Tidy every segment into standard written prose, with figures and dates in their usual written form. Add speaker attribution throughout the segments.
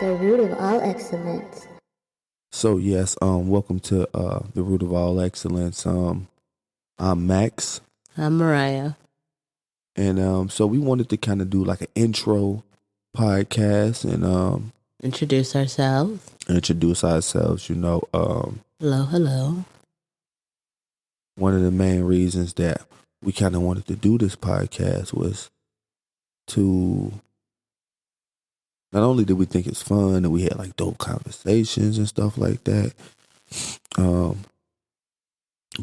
Speaker 1: the root of all excellence.
Speaker 2: So yes, welcome to the root of all excellence. I'm Max,
Speaker 3: I'm Mariah.
Speaker 2: and so we wanted to kind of do like an intro podcast and
Speaker 3: Introduce ourselves.
Speaker 2: introduce ourselves.
Speaker 3: Hello.
Speaker 2: One of the main reasons that we kind of wanted to do this podcast was to not only did we think it's fun and we had like dope conversations and stuff like that, but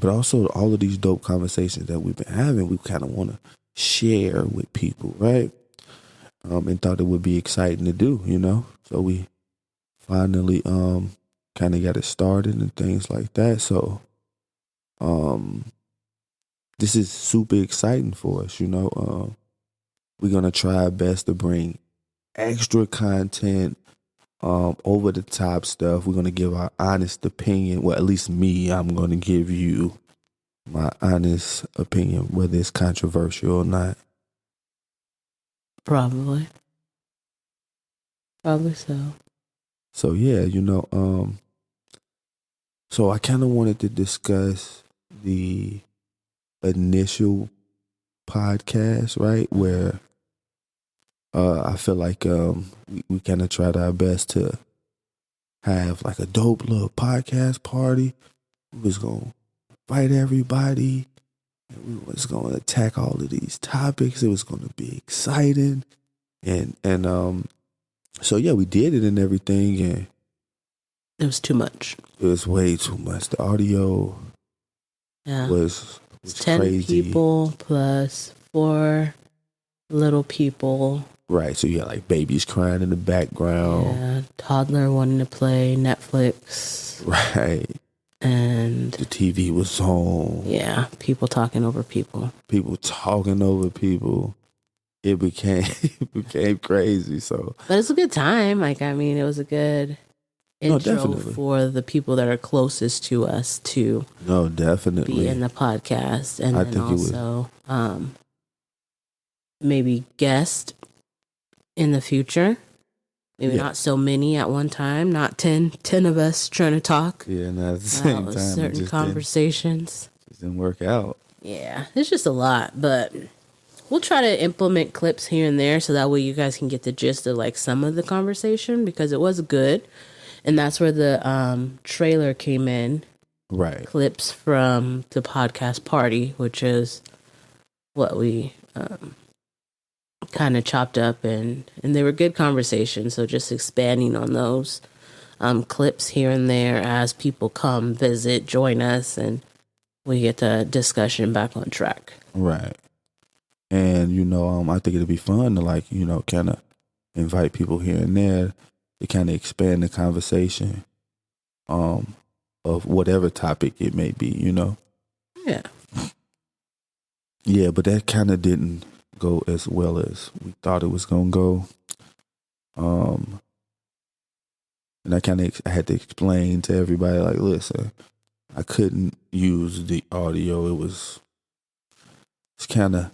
Speaker 2: also all of these dope conversations that we've been having, we kind of want to share with people, right? And thought it would be exciting to do, So we finally kind of got it started and things like that. So this is super exciting for us, we're gonna try our best to bring extra content, over the top stuff. We're gonna give our honest opinion. Well, at least me, I'm gonna give you my honest opinion, whether it's controversial or not.
Speaker 3: Probably so.
Speaker 2: So yeah, so I kind of wanted to discuss the initial podcast, right? Where I feel like we kind of tried our best to have like a dope little podcast party. We was gonna invite everybody, and we was gonna attack all of these topics. It was gonna be exciting, and so yeah, we did it and everything, and
Speaker 3: It was too much.
Speaker 2: it was way too much. The audio was
Speaker 3: 10
Speaker 2: crazy.
Speaker 3: people plus 4 little people.
Speaker 2: Right, so you had like babies crying in the background.
Speaker 3: Yeah, toddler wanting to play Netflix.
Speaker 2: Right.
Speaker 3: And
Speaker 2: the TV was on.
Speaker 3: Yeah, people talking over people.
Speaker 2: People talking over people. It became crazy. So,
Speaker 3: but it's a good time. It was a good intro for the people that are closest to us to
Speaker 2: definitely
Speaker 3: be in the podcast, and then also maybe guest in the future. Maybe not so many at one time, not 10 of us trying to talk.
Speaker 2: Yeah, not at the same time.
Speaker 3: Certain conversations.
Speaker 2: It didn't work out.
Speaker 3: Yeah, it's just a lot, but we'll try to implement clips here and there so that way you guys can get the gist of like some of the conversation, because it was good. And that's where the trailer came in.
Speaker 2: Right.
Speaker 3: Clips from the podcast party, which is what we kind of chopped up, and they were good conversations. So just expanding on those clips here and there as people come, visit, join us, and we get the discussion back on track.
Speaker 2: Right. And, I think it'd be fun to kind of invite people here and there to kind of expand the conversation of whatever topic it may be,
Speaker 3: Yeah.
Speaker 2: Yeah, but that kind of didn't go as well as we thought it was going to go. And I had to explain to everybody, like, listen, I couldn't use the audio. It's kind of,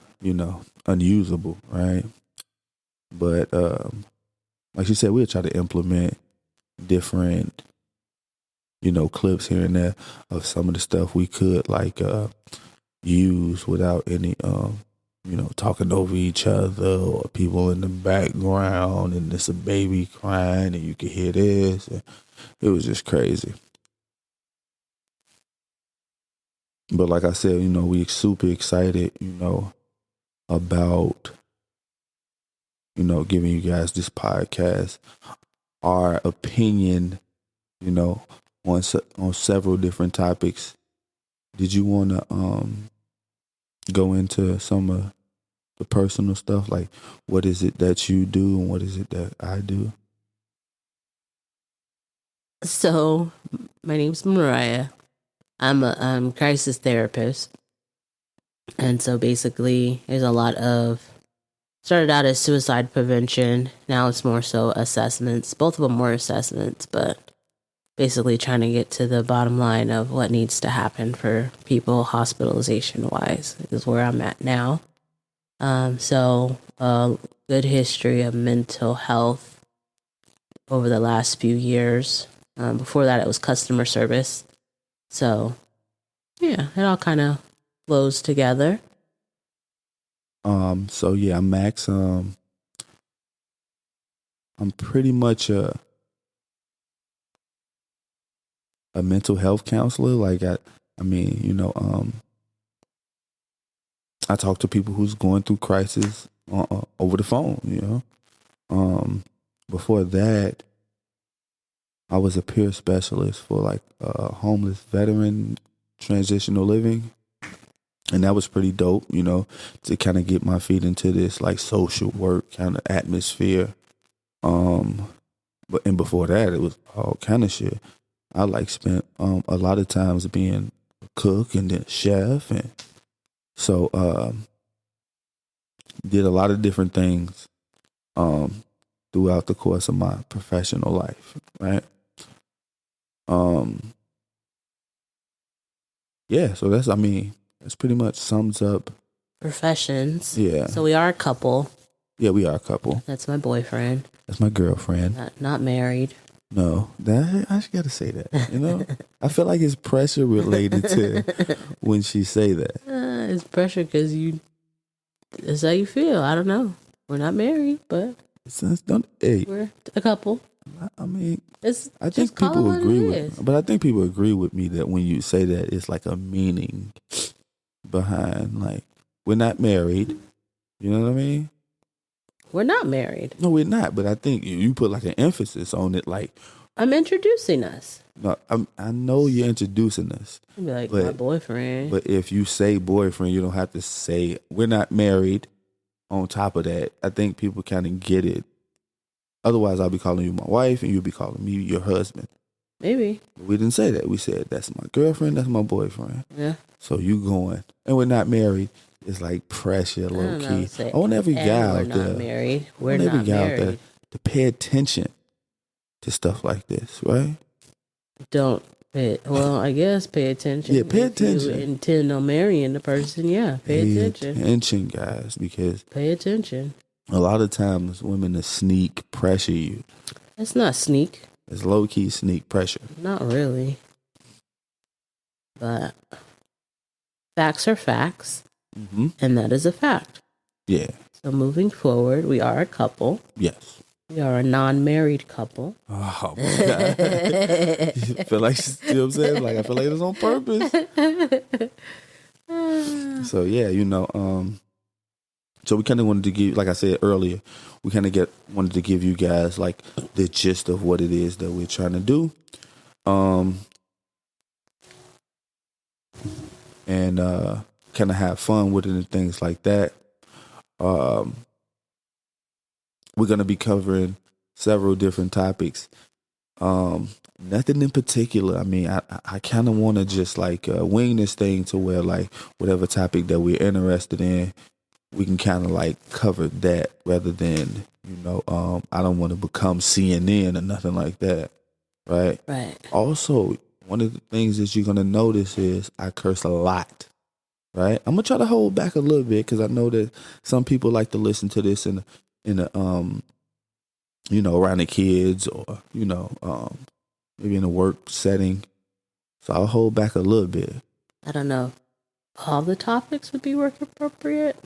Speaker 2: unusable, right? But like you said, we'll try to implement different, clips here and there of some of the stuff we could use without any, talking over each other or people in the background, and there's a baby crying and you can hear this. It was just crazy. But like I said, we super excited, about, giving you guys this podcast, our opinion, on several different topics. Did you want to go into some of the personal stuff? Like, what is it that you do and what is it that I do?
Speaker 3: So, my name's Mariah. I'm a crisis therapist. And so basically, there's a lot of, started out as suicide prevention. Now it's more so assessments. Both of them were assessments, but basically trying to get to the bottom line of what needs to happen for people hospitalization-wise is where I'm at now. So a good history of mental health over the last few years. Before that, it was customer service. So, yeah, it all kind of flows together.
Speaker 2: So yeah, I'm Max. I'm pretty much a mental health counselor. Like I mean, I talk to people who's going through crisis over the phone. Before that, I was a peer specialist for like homeless veteran transitional living. And that was pretty dope, to kind of get my feet into this like social work kind of atmosphere. But before that, it was all kind of shit. I like spent a lot of times being a cook and then chef, and so did a lot of different things throughout the course of my professional life, right? Yeah, so that's pretty much sums up
Speaker 3: Professions.
Speaker 2: Yeah.
Speaker 3: So we are a couple.
Speaker 2: Yeah, we are a couple.
Speaker 3: That's my boyfriend.
Speaker 2: That's my girlfriend.
Speaker 3: Not married.
Speaker 2: No, I just gotta say that. I feel like it's pressure related to when she say that.
Speaker 3: It's pressure because that's how you feel. I don't know. We're not married, but
Speaker 2: Hey,
Speaker 3: we're a couple.
Speaker 2: I mean,
Speaker 3: I think people
Speaker 2: agree with, but I think people agree with me that when you say that, it's like a meaning behind, like, we're not married. You know what I mean?
Speaker 3: We're not married.
Speaker 2: No, we're not. But I think you put like an emphasis on it, like
Speaker 3: I'm introducing us.
Speaker 2: No, I know you're introducing us.
Speaker 3: You'd be like, my boyfriend.
Speaker 2: But if you say boyfriend, you don't have to say we're not married. On top of that, I think people kind of get it. Otherwise, I'll be calling you my wife, and you'll be calling me your husband.
Speaker 3: Maybe.
Speaker 2: But we didn't say that. We said that's my girlfriend, that's my boyfriend.
Speaker 3: Yeah.
Speaker 2: So you going, and we're not married. It's like pressure, low key. I want every guy out there.
Speaker 3: We're not married. We're not married.
Speaker 2: To pay attention to stuff like this, right?
Speaker 3: I guess pay attention.
Speaker 2: Yeah, pay attention.
Speaker 3: If you intend on marrying the person, pay attention.
Speaker 2: Pay attention, guys, because
Speaker 3: pay attention.
Speaker 2: A lot of times women will sneak pressure you.
Speaker 3: It's not sneak.
Speaker 2: It's low key sneak pressure.
Speaker 3: Not really. But facts are facts.
Speaker 2: Mm-hmm.
Speaker 3: And that is a fact.
Speaker 2: Yeah.
Speaker 3: So moving forward, we are a couple.
Speaker 2: Yes.
Speaker 3: We are a non-married couple.
Speaker 2: Oh, my God. You feel like, you know what I'm saying? Like, I feel like it's on purpose. So, yeah, so we kind of wanted to give, like I said earlier, we kind of wanted to give you guys, like, the gist of what it is that we're trying to do. And kind of have fun with it and things like that. We're going to be covering several different topics. Nothing in particular. I mean, I kind of want to just like wing this thing to where like whatever topic that we're interested in, we can kind of like cover that rather than, I don't want to become CNN or nothing like that. Right?
Speaker 3: Right.
Speaker 2: Also, one of the things that you're going to notice is I curse a lot. Right? I'm going to try to hold back a little bit because I know that some people like to listen to this in around the kids or, maybe in a work setting. So I'll hold back a little bit.
Speaker 3: I don't know. All the topics would be work appropriate?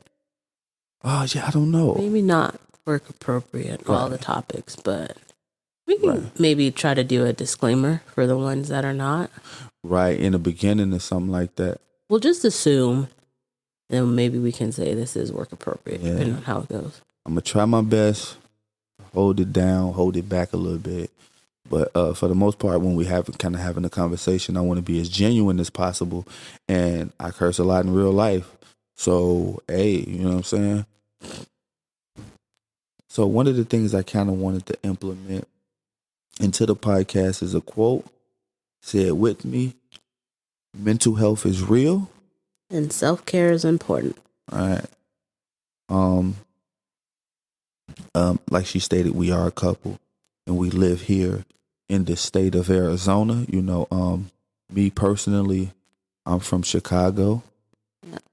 Speaker 2: Oh, yeah, I don't know.
Speaker 3: Maybe not work appropriate, right. All the topics, but we can maybe try to do a disclaimer for the ones that are not.
Speaker 2: Right, in the beginning or something like that.
Speaker 3: We'll just assume, and maybe we can say this is work appropriate, depending on how it goes.
Speaker 2: I'm going to try my best, hold it down, hold it back a little bit. But for the most part, when we having a conversation, I want to be as genuine as possible. And I curse a lot in real life. So, hey, you know what I'm saying? So one of the things I kind of wanted to implement into the podcast is a quote. Say it with me. Mental health is real.
Speaker 3: And self-care is important.
Speaker 2: All right. Like she stated, we are a couple and we live here in the state of Arizona. Me personally, I'm from Chicago.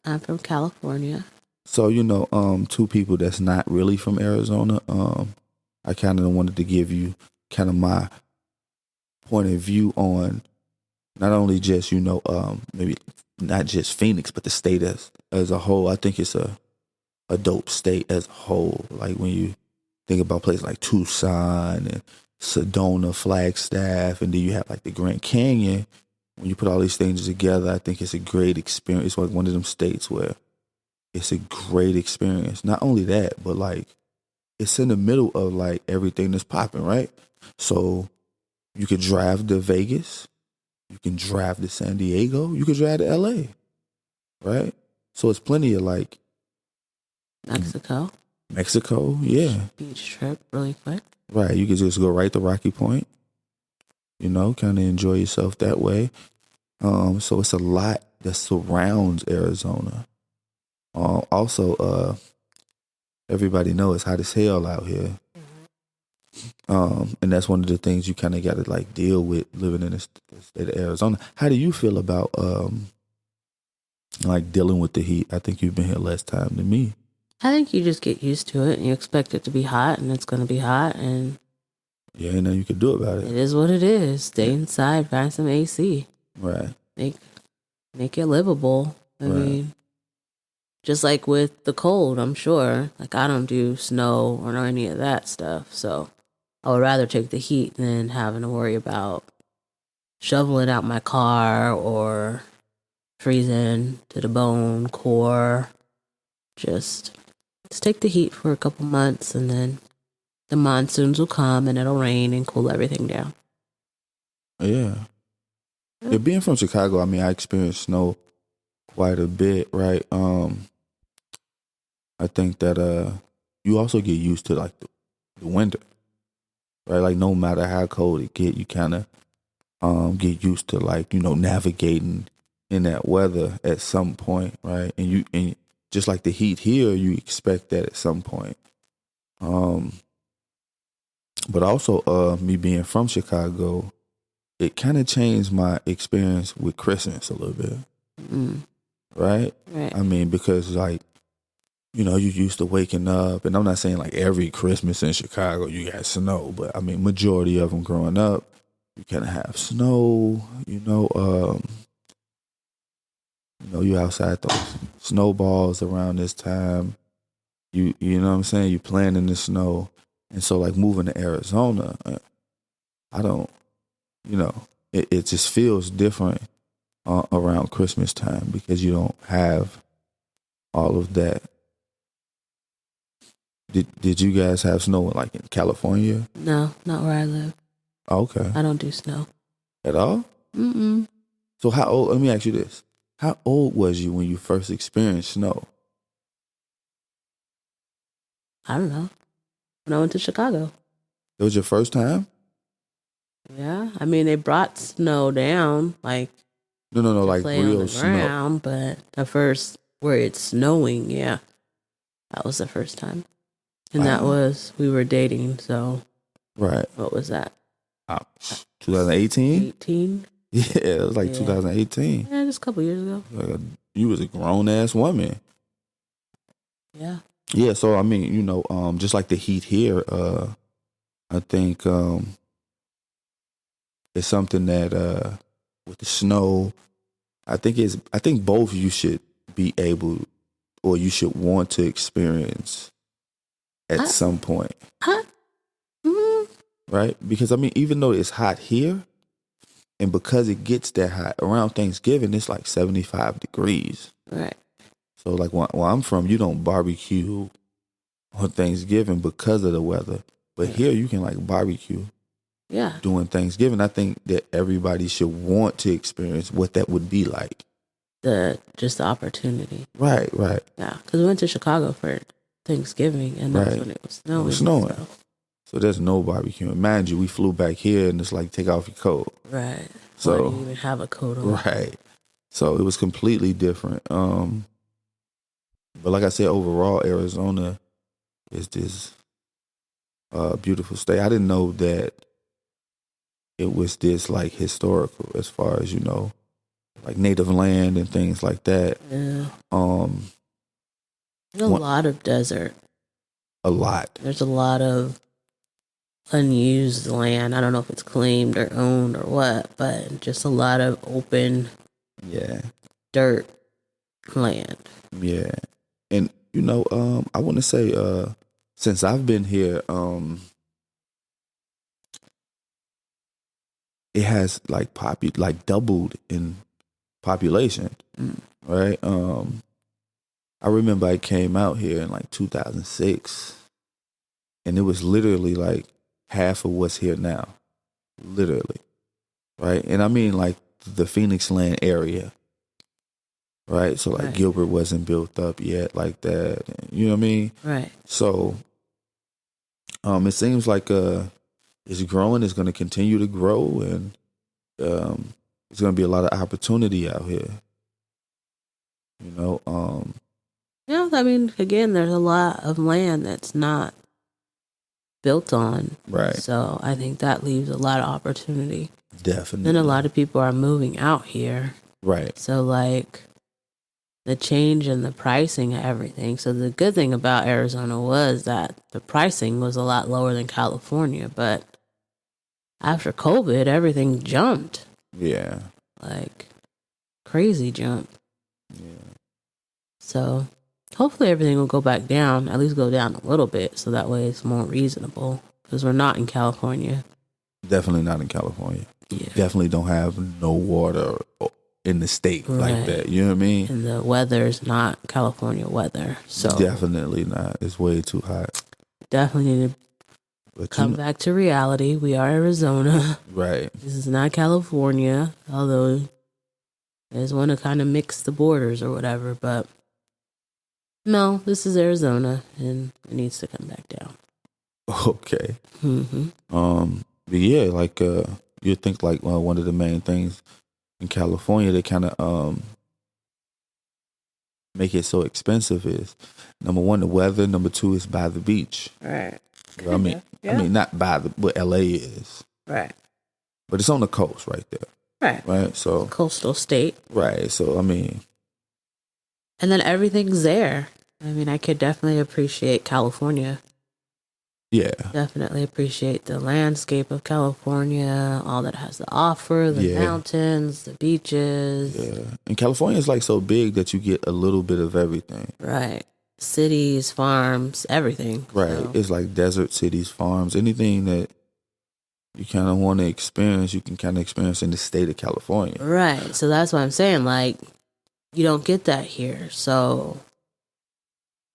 Speaker 3: I'm from California.
Speaker 2: So, two people that's not really from Arizona. I kind of wanted to give you kind of my point of view on not only just, maybe not just Phoenix, but the state as a whole. I think it's a dope state as a whole. Like when you think about places like Tucson and Sedona, Flagstaff, and then you have like the Grand Canyon. When you put all these things together, I think it's a great experience. It's like one of them states where it's a great experience. Not only that, but like it's in the middle of like everything that's popping, right? So you could drive to Vegas, you can drive to San Diego, you could drive to LA, right? So it's plenty of like Mexico, yeah.
Speaker 3: Beach trip really quick.
Speaker 2: Right. You could just go right to Rocky Point, kind of enjoy yourself that way. So it's a lot that surrounds Arizona. Also, everybody knows it's hot as hell out here. And that's one of the things you kind of got to like deal with living in the state of Arizona. How do you feel about like dealing with the heat? I think you've been here less time than me.
Speaker 3: I think you just get used to it and you expect it to be hot and it's going to be hot and
Speaker 2: yeah, and nothing you can do about it.
Speaker 3: It is what it is. Stay inside, find some AC.
Speaker 2: Right.
Speaker 3: Make it livable. I mean, just like with the cold, I'm sure. Like I don't do snow or any of that stuff. So I would rather take the heat than having to worry about shoveling out my car or freezing to the bone core. Just take the heat for a couple months and then the monsoons will come and it'll rain and cool everything down.
Speaker 2: Yeah. Yeah, being from Chicago, I mean, I experienced snow quite a bit, right? I think that you also get used to like the winter, right? Like no matter how cold it get, you kind of get used to like, navigating in that weather at some point, right? And just like the heat here, you expect that at some point. But also, me being from Chicago, it kind of changed my experience with Christmas a little bit. Right? I mean, because like, you're used to waking up, and I'm not saying like every Christmas in Chicago you got snow, but I mean, majority of them growing up, you kind of have snow, you outside those snowballs around this time. You know what I'm saying? You playing in the snow. And so like moving to Arizona, I don't, it just feels different around Christmas time because you don't have all of that. Did you guys have snow like in California?
Speaker 3: No, not where I live.
Speaker 2: Okay.
Speaker 3: I don't do snow.
Speaker 2: At all?
Speaker 3: Mm-mm.
Speaker 2: So how old, let me ask you this. How old was you when you first experienced snow?
Speaker 3: I don't know. When I went to Chicago.
Speaker 2: It was your first time?
Speaker 3: Yeah. I mean, they brought snow down, like...
Speaker 2: No, like
Speaker 3: play
Speaker 2: real
Speaker 3: on the
Speaker 2: snow.
Speaker 3: Ground, but the first where it's snowing, yeah. That was the first time. And that was, we were dating, so...
Speaker 2: Right.
Speaker 3: What was that?
Speaker 2: 2018?
Speaker 3: 18?
Speaker 2: Yeah, it was like 2018.
Speaker 3: Yeah, just a couple years ago.
Speaker 2: You was a grown-ass woman.
Speaker 3: Yeah.
Speaker 2: Yeah, so I mean, just like the heat here, I think it's something that with the snow, I think both you should be able or you should want to experience at some point. Right? Because I mean, even though it's hot here, and because it gets that hot around Thanksgiving, it's like 75 degrees.
Speaker 3: Right.
Speaker 2: So like where I'm from, you don't barbecue on Thanksgiving because of the weather. But here you can like barbecue during Thanksgiving. I think that everybody should want to experience what that would be like.
Speaker 3: Just the opportunity.
Speaker 2: Right.
Speaker 3: Yeah, because we went to Chicago for Thanksgiving and that's when it was snowing.
Speaker 2: It was snowing. So there's no barbecue. Mind you, we flew back here and it's like take off your coat.
Speaker 3: Right.
Speaker 2: So
Speaker 3: I didn't even have a coat on.
Speaker 2: Right. So it was completely different. But like I said, overall, Arizona is this beautiful state. I didn't know that it was this like historical as far as, like native land and things like that.
Speaker 3: Yeah. There's a lot of desert.
Speaker 2: A lot.
Speaker 3: There's a lot of unused land. I don't know if it's claimed or owned or what, but just a lot of open
Speaker 2: Yeah.
Speaker 3: dirt land.
Speaker 2: Yeah. And I want to say since I've been here, it has like doubled in population, right? I remember I came out here in like 2006, and it was literally like half of what's here now, literally, right? And I mean like the Phoenix Land area, right? So like
Speaker 3: Right.
Speaker 2: Gilbert wasn't built up yet like that, you know what I mean?
Speaker 3: Right.
Speaker 2: So, it seems like it's growing. It's going to continue to grow, and there's going to be a lot of opportunity out here. You know,
Speaker 3: Yeah, I mean, again, there's a lot of land that's not built on.
Speaker 2: Right.
Speaker 3: So I think that leaves a lot of opportunity.
Speaker 2: Definitely.
Speaker 3: Then a lot of people are moving out here.
Speaker 2: Right.
Speaker 3: So, like, the change in the pricing of everything. So the good thing about Arizona was that the pricing was a lot lower than California. But after COVID, everything jumped.
Speaker 2: Yeah.
Speaker 3: Like, crazy jump.
Speaker 2: Yeah.
Speaker 3: So hopefully everything will go back down, at least go down a little bit. So that way it's more reasonable. Because we're not in California.
Speaker 2: Definitely not in California.
Speaker 3: Yeah.
Speaker 2: Definitely don't have no water in the state like
Speaker 3: Right.
Speaker 2: that. You know what I mean?
Speaker 3: And the weather's not California weather. So
Speaker 2: Definitely not. It's way too hot.
Speaker 3: definitely need to
Speaker 2: But
Speaker 3: come back to reality. We are Arizona.
Speaker 2: Right.
Speaker 3: This is not California, although I just want to kind of mix the borders or whatever. But no, this is Arizona, and it needs to come back down.
Speaker 2: Okay.
Speaker 3: Mm-hmm.
Speaker 2: But yeah, like you think like one of the main things in California they kind of make it so expensive is number one the weather, number two is by the beach.
Speaker 3: Right.
Speaker 2: Well, I mean not by the what LA is,
Speaker 3: Right.
Speaker 2: but it's on the coast right there,
Speaker 3: Right.
Speaker 2: right? So
Speaker 3: Coastal state.
Speaker 2: right, so I mean,
Speaker 3: And then everything's there. I mean, I could definitely appreciate California.
Speaker 2: yeah,
Speaker 3: Definitely appreciate the landscape of California, all that it has to offer, the
Speaker 2: Yeah.
Speaker 3: mountains, the beaches.
Speaker 2: yeah. And California is like so big that you get a little bit of everything.
Speaker 3: Right. Cities, farms, everything.
Speaker 2: Right,
Speaker 3: So,
Speaker 2: it's like desert cities, farms, anything that you kind of want to experience, you can kind of experience in the state of California.
Speaker 3: right. So that's what I'm saying. Like, you don't get that here. So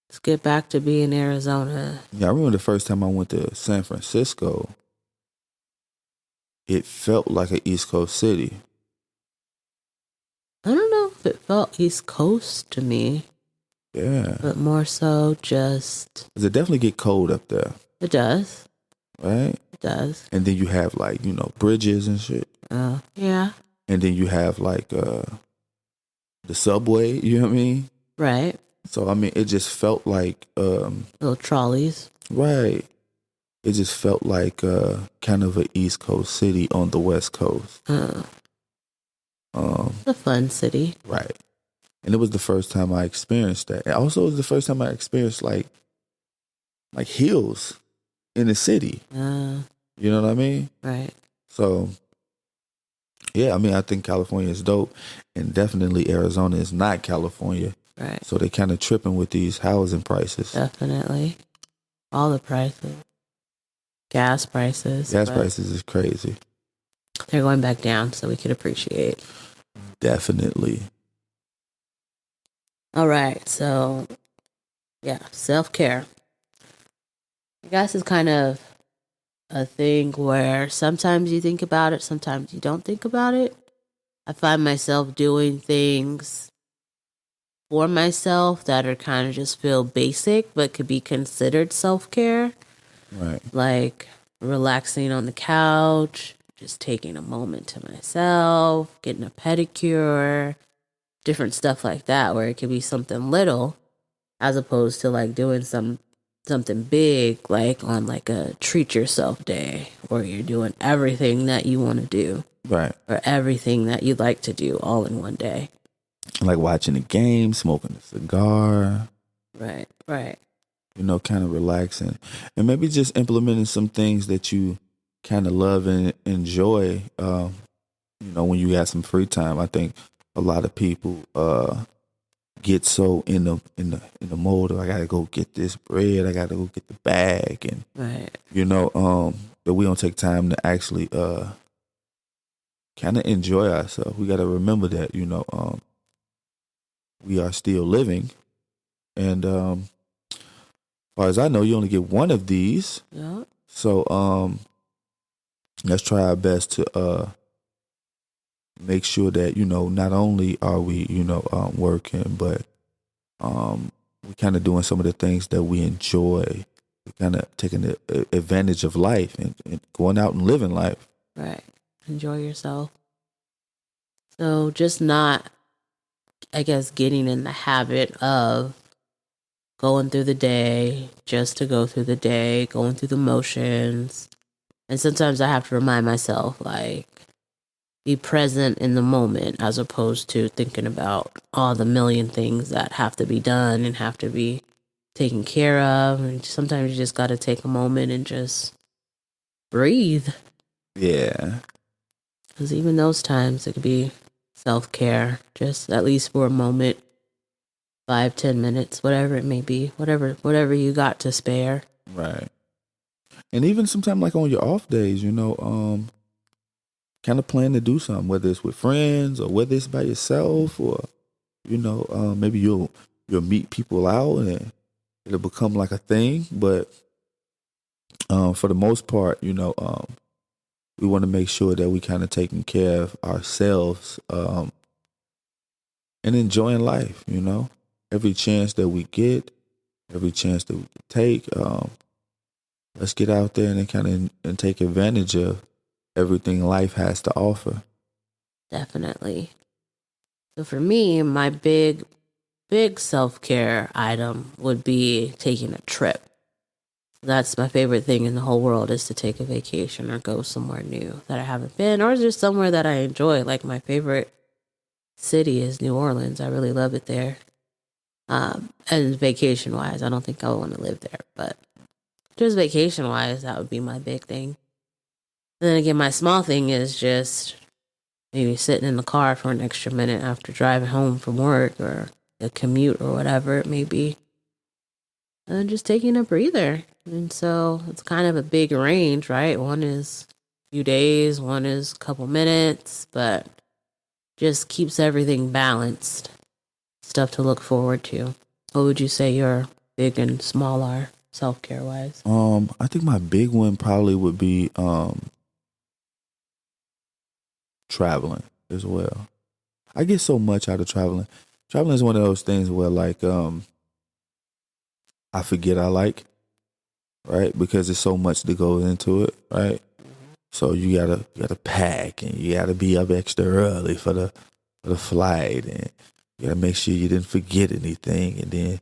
Speaker 3: let's get back to being Arizona.
Speaker 2: Yeah, I remember the first time I went to San Francisco, it felt like an East Coast city.
Speaker 3: I don't know if it felt East Coast to me,
Speaker 2: Yeah.
Speaker 3: but more so just,
Speaker 2: 'Cause it definitely get cold up there,
Speaker 3: it does.
Speaker 2: right?
Speaker 3: It does.
Speaker 2: And then you have like, bridges and shit.
Speaker 3: Yeah.
Speaker 2: And then you have like the subway, you know what I mean?
Speaker 3: Right.
Speaker 2: So I mean it just felt like
Speaker 3: Little trolleys.
Speaker 2: right. It just felt like kind of an East Coast city on the West Coast.
Speaker 3: It's a fun city.
Speaker 2: Right. And it was the first time I experienced that. And also it was the first time I experienced like hills in the city. You know what I mean?
Speaker 3: Right.
Speaker 2: So yeah, I mean I think California is dope, and definitely Arizona is not California.
Speaker 3: Right.
Speaker 2: So they kind of tripping with these housing prices.
Speaker 3: Definitely. All the prices. Gas prices.
Speaker 2: Gas
Speaker 3: but
Speaker 2: prices is crazy.
Speaker 3: They're going back down so we could appreciate.
Speaker 2: Definitely.
Speaker 3: All right. So, yeah, self-care. I guess it's kind of a thing where sometimes you think about it, sometimes you don't think about it. I find myself doing things for myself that are kind of just feel basic but could be considered self-care.
Speaker 2: Right.
Speaker 3: Like relaxing on the couch, just taking a moment to myself, getting a pedicure, different stuff like that, where it could be something little as opposed to like doing something big, like on like a treat yourself day where you're doing everything that you want to do
Speaker 2: Right.
Speaker 3: or everything that you like to do all in one day.
Speaker 2: Like watching a game, smoking a cigar.
Speaker 3: Right, right.
Speaker 2: kind of relaxing, and maybe just implementing some things that you kind of love and enjoy. When you got some free time, I think a lot of people get so in the mode of I gotta go get this bread, I gotta go get the bag, and
Speaker 3: Right.
Speaker 2: that we don't take time to actually kind of enjoy ourselves. We gotta remember that we are still living, and as far as I know, you only get one of these.
Speaker 3: Yeah.
Speaker 2: So let's try our best to make sure that not only are we working, but we kind of doing some of the things that we enjoy. We kind of taking advantage of life and going out and living life.
Speaker 3: Right. Enjoy yourself. So just not, I guess, getting in the habit of going through the day just to go through the day, going through the motions. And sometimes I have to remind myself, like, be present in the moment as opposed to thinking about all the million things that have to be done and have to be taken care of. And sometimes you just got to take a moment and just breathe.
Speaker 2: Yeah.
Speaker 3: Because even those times, it could be self-care, just at least for a moment, 5-10 minutes, whatever it may be, whatever you got to spare.
Speaker 2: Right. And even sometimes like on your off days, kind of plan to do something, whether it's with friends or whether it's by yourself, or maybe you'll meet people out and it'll become like a thing. But for the most part, we want to make sure that we kind of taking care of ourselves and enjoying life. Every chance that we get, every chance that we take, let's get out there and kind of and take advantage of everything life has to offer.
Speaker 3: Definitely. So for me, my big self-care item would be taking a trip. That's my favorite thing in the whole world, is to take a vacation or go somewhere new that I haven't been, or just somewhere that I enjoy. Like, my favorite city is New Orleans. I really love it there. And vacation-wise, I don't think I would want to live there, but just vacation-wise, that would be my big thing. And then again, my small thing is just maybe sitting in the car for an extra minute after driving home from work or a commute or whatever it may be. And just taking a breather. And so it's kind of a big range, right? One is a few days, one is a couple minutes, but just keeps everything balanced. Stuff to look forward to. What would you say your big and small are, self-care wise?
Speaker 2: I think my big one probably would be traveling as well. I get so much out of traveling. Traveling is one of those things where like I forget I like, right? Because there's so much that goes into it, right? So you gotta pack, and you gotta be up extra early for the flight, and you gotta make sure you didn't forget anything. And then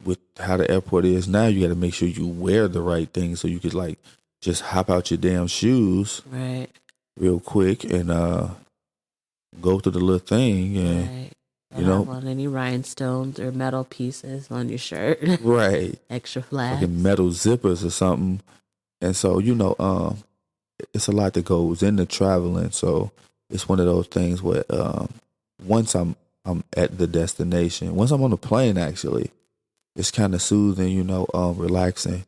Speaker 2: with how the airport is now, you gotta make sure you wear the right thing so you could like just hop out your damn shoes
Speaker 3: Right.
Speaker 2: real quick and go through the little thing, and
Speaker 3: Right. And I don't want any rhinestones or metal pieces on your shirt.
Speaker 2: right,
Speaker 3: Extra flags.
Speaker 2: fucking metal zippers or something. And so it's a lot that goes into traveling. So it's one of those things where once I'm at the destination, once I'm on the plane, actually, it's kind of soothing, relaxing.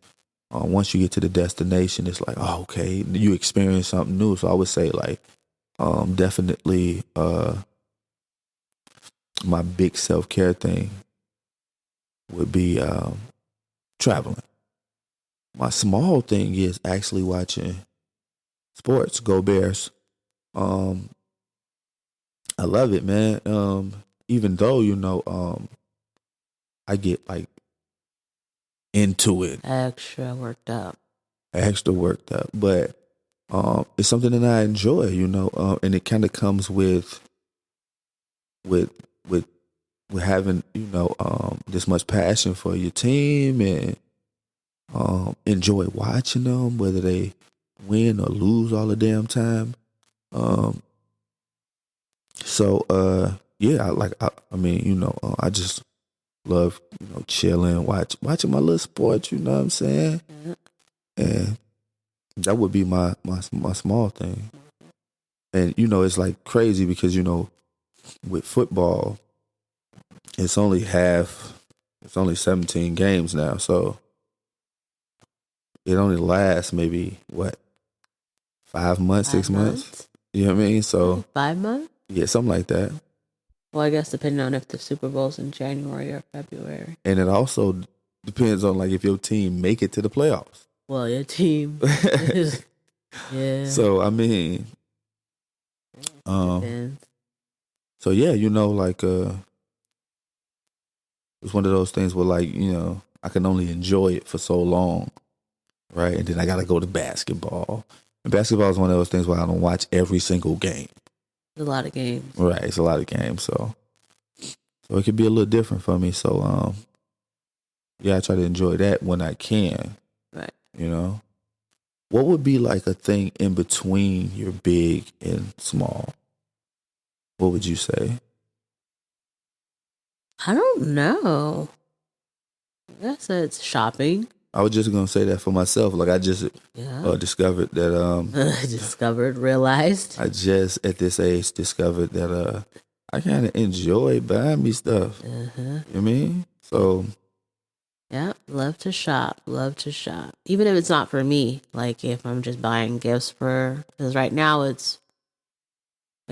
Speaker 2: Once you get to the destination, it's like, oh, okay, you experience something new. So I would say like definitely my big self-care thing would be traveling. My small thing is actually watching sports. Go Bears. I love it, man. Even though, I get like into it.
Speaker 3: Extra worked up.
Speaker 2: But it's something that I enjoy, and it kind of comes with having, this much passion for your team, and enjoy watching them, whether they win or lose all the damn time. So yeah, I just love, chilling, watching my little sports, you know what I'm saying?
Speaker 3: Yeah.
Speaker 2: And that would be my small thing. And, it's like crazy because, with football, it's only 17 games now. So it only lasts maybe, 5 months, 6 months? You know what I mean? So
Speaker 3: 5 months?
Speaker 2: yeah, something like that.
Speaker 3: Well, I guess depending on if the Super Bowl's in January or February.
Speaker 2: And it also depends on like if your team make it to the playoffs.
Speaker 3: Well, your team is, yeah.
Speaker 2: So I mean,
Speaker 3: Depends.
Speaker 2: so yeah, like it's one of those things where like, I can only enjoy it for so long, right? And then I gotta go to basketball. And basketball is one of those things where I don't watch every single game.
Speaker 3: There's a lot of games.
Speaker 2: Right, it's a lot of games, so it could be a little different for me. So yeah, I try to enjoy that when I can.
Speaker 3: Right.
Speaker 2: What would be like a thing in between your big and small? What would you say?
Speaker 3: I don't know. I guess it's shopping.
Speaker 2: I was just gonna say that for myself. Like I just discovered that
Speaker 3: realized.
Speaker 2: I just at this age discovered that I kind of enjoy buying me stuff. You know what I mean? So
Speaker 3: yeah, love to shop. Even if it's not for me, like if I'm just buying gifts because right now I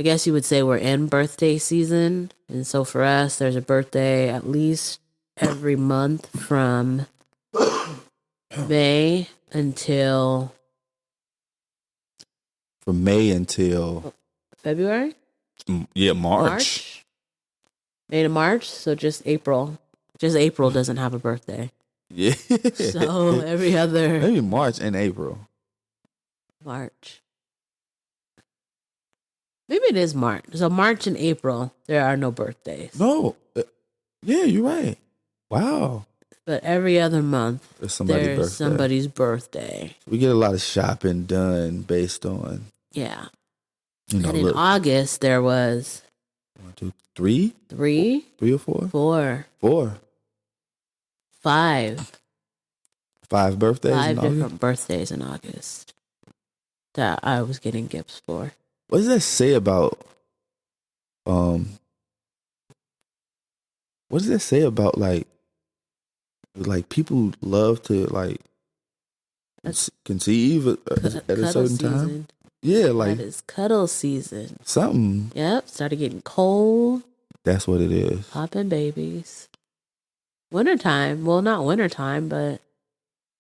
Speaker 3: guess you would say we're in birthday season. And so for us, there's a birthday at least every month from May until...
Speaker 2: From May until...
Speaker 3: February?
Speaker 2: Yeah, March.
Speaker 3: May to March, so just April. Just April doesn't have a birthday.
Speaker 2: Yeah.
Speaker 3: So every other...
Speaker 2: Maybe March and April.
Speaker 3: March. Maybe it is March. So March and April, there are no birthdays.
Speaker 2: No. Yeah, you're right. Wow.
Speaker 3: But every other month,
Speaker 2: there's
Speaker 3: somebody's birthday.
Speaker 2: We get a lot of shopping done based on...
Speaker 3: Yeah. And in August, there was...
Speaker 2: 1, 2, 3?
Speaker 3: 3?
Speaker 2: 3 or 4?
Speaker 3: 4.
Speaker 2: 4.
Speaker 3: 5.
Speaker 2: 5 birthdays
Speaker 3: 5
Speaker 2: in August?
Speaker 3: different birthdays in August that I was getting gifts for.
Speaker 2: What does that say about... What does that say about, like people love to, like, conceive at a certain time? Yeah, like...
Speaker 3: That is cuddle season.
Speaker 2: Something.
Speaker 3: Yep, started getting cold.
Speaker 2: That's what it is.
Speaker 3: Popping babies. Wintertime. Well, not wintertime, but...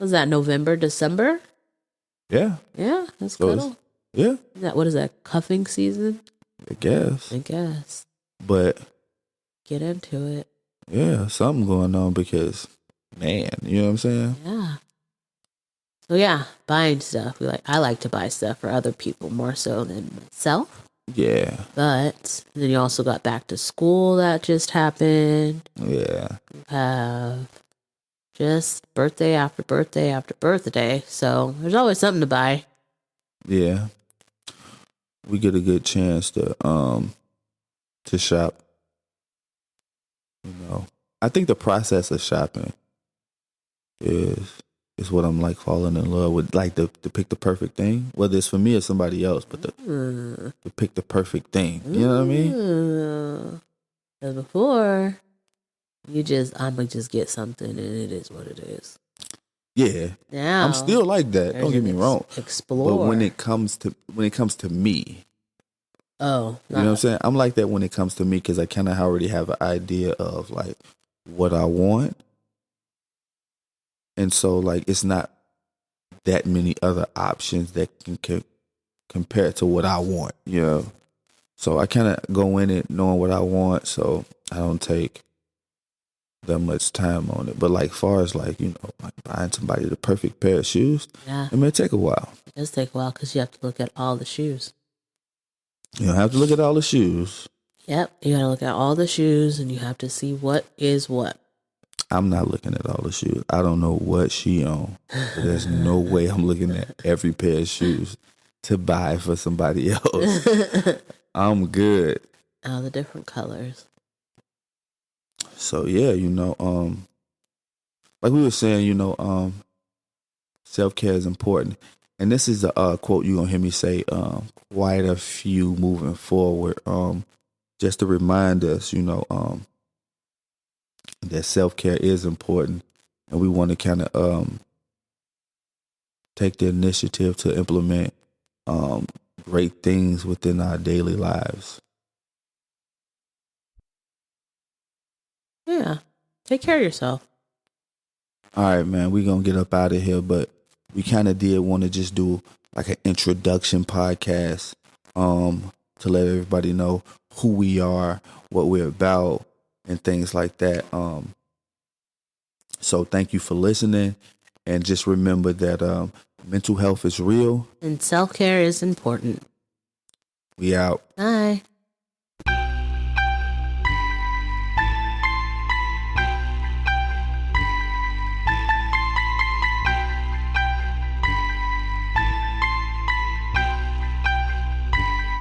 Speaker 3: Was that November, December?
Speaker 2: Yeah.
Speaker 3: Yeah, that's cuddle.
Speaker 2: Yeah.
Speaker 3: What is that, cuffing season?
Speaker 2: I guess. But...
Speaker 3: Get into it.
Speaker 2: Yeah, something going on because, man, you know what I'm saying?
Speaker 3: Yeah. So yeah, buying stuff. I like to buy stuff for other people more so than myself.
Speaker 2: Yeah.
Speaker 3: But then you also got back to school that just happened.
Speaker 2: Yeah.
Speaker 3: You have just birthday after birthday after birthday. So there's always something to buy.
Speaker 2: Yeah. We get a good chance to shop. I think the process of shopping is what I'm like falling in love with. Like to pick the perfect thing, whether it's for me or somebody else, but to pick the perfect thing. You know what I mean?
Speaker 3: Because before, I'm gonna just get something and it is what it is.
Speaker 2: Yeah.
Speaker 3: Now
Speaker 2: I'm still like that. Don't get me wrong.
Speaker 3: Explore.
Speaker 2: But when it comes to me.
Speaker 3: Oh,
Speaker 2: you know what I'm saying? I'm like that when it comes to me because I kind of already have an idea of like what I want. And so like it's not that many other options that can compare to what I want, So I kind of go in it knowing what I want, so I don't take that much time on it. But like far as like, like buying somebody the perfect pair of shoes,
Speaker 3: yeah,
Speaker 2: it may take a while.
Speaker 3: It does take a while because you have to look at all the shoes.
Speaker 2: You don't have to look at all the shoes.
Speaker 3: Yep, you gotta look at all the shoes and you have to see what is what.
Speaker 2: I'm not looking at all the shoes. I don't know what she on. There's no way I'm looking at every pair of shoes to buy for somebody else. I'm good.
Speaker 3: All the different colors.
Speaker 2: So yeah, like we were saying, self care is important. And this is a quote you're gonna hear me say quite a few moving forward. Just to remind us, that self care is important, and we want to kind of take the initiative to implement great things within our daily lives.
Speaker 3: Yeah. Take care of yourself.
Speaker 2: All right, man, we're going to get up out of here, but we kind of did want to just do like an introduction podcast to let everybody know who we are, what we're about, and things like that. So thank you for listening, and just remember that mental health is real.
Speaker 3: And self care is important.
Speaker 2: We out.
Speaker 3: Bye.